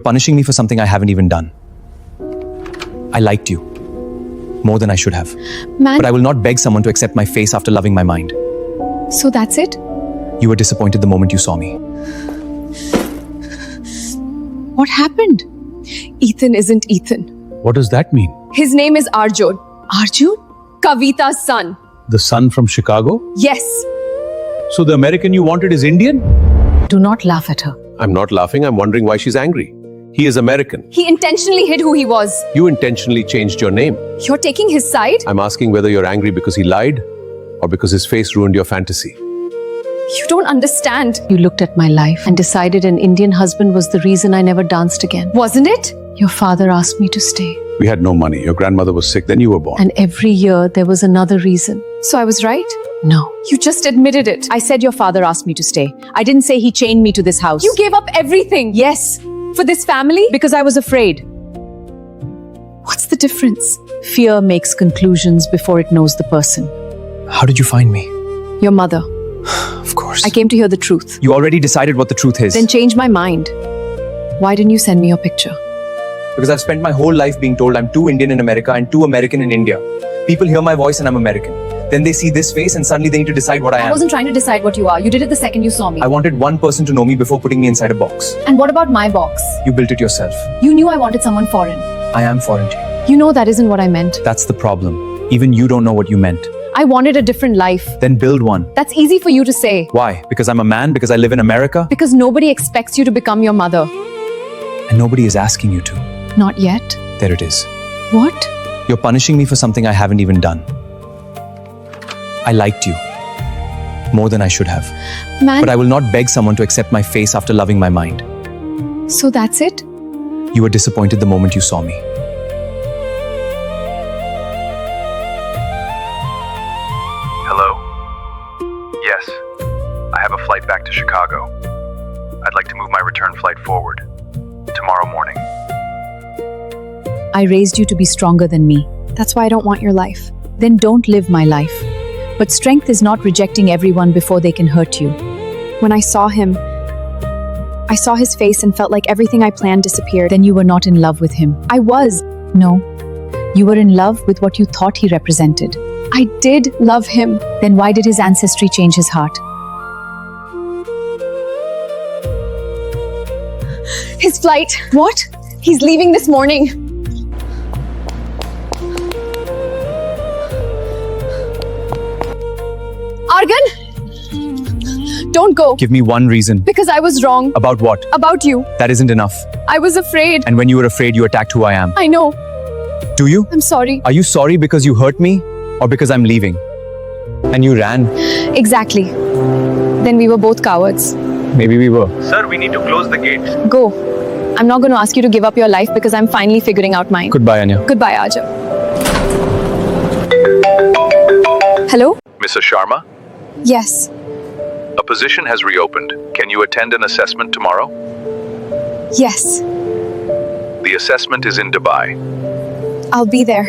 punishing me for something I haven't even done. I liked you. More than I should have. Man, But I will not beg someone to accept my face after loving my mind. so that's it? You were disappointed the moment you saw me. What happened? Ethan isn't Ethan. What does that mean? His name is Arjun. Arjun? Kavita's son. The son from Chicago? Yes. So the American you wanted is Indian? Do not laugh at her. I'm not laughing. I'm wondering why she's angry. He is American. He intentionally hid who he was. You intentionally changed your name. You're taking his side? I'm asking whether you're angry because he lied or because his face ruined your fantasy. You don't understand. You looked at my life and decided an Indian husband was the reason I never danced again. Wasn't it? Your father asked me to stay. We had no money. Your grandmother was sick. Then you were born. And every year there was another reason. So I was right? No. You just admitted it. I said your father asked me to stay. I didn't say he chained me to this house. You gave up everything. Yes, For this family? because I was afraid. What's the difference? Fear makes conclusions before it knows the person. How did you find me? Your mother. Of course. I came to hear the truth. You already decided what the truth is. Then changed my mind. Why didn't you send me your picture? Because I've spent my whole life being told I'm too Indian in America and too American in India. People hear my voice and I'm American. Then they see this face and suddenly they need to decide what I am. I wasn't trying to decide what you are. You did it the second you saw me. I wanted one person to know me before putting me inside a box. And what about my box? You built it yourself. You knew I wanted someone foreign. I am foreign to you. You know that isn't what I meant. That's the problem. Even you don't know what you meant. I wanted a different life. Then build one. That's easy for you to say. Why? Because I'm a man? Because I live in America? Because nobody expects you to become your mother. And nobody is asking you to. Not yet. There it is. What? You're punishing me for something I haven't even done. I liked you. More than I should have. Man, But I will not beg someone to accept my face after loving my mind. so that's it? You were disappointed the moment you saw me. Hello? Yes. I have a flight back to Chicago. I'd like to move my return flight forward. Tomorrow morning. I raised you to be stronger than me. That's why I don't want your life. Then don't live my life. But strength is not rejecting everyone before they can hurt you. When I saw him, I saw his face and felt like everything I planned disappeared. Then you were not in love with him. I was. No. You were in love with what you thought he represented. I did love him. Then why did his ancestry change his heart? His flight. What? He's leaving this morning. Argan! Don't go. Give me one reason. Because I was wrong. About what? About you. That isn't enough. I was afraid. And when you were afraid, you attacked who I am. I know. Do you? I'm sorry. Are you sorry because you hurt me? Or because I'm leaving? And you ran? Exactly. Then we were both cowards. Maybe we were. Sir, we need to close the gate. Go. I'm not going to ask you to give up your life because I'm finally figuring out mine. Goodbye, Anya. Goodbye, Aja. Hello? Mrs. Sharma, Yes. a position has reopened. Can you attend an assessment tomorrow? Yes. The assessment is in Dubai. I'll be there.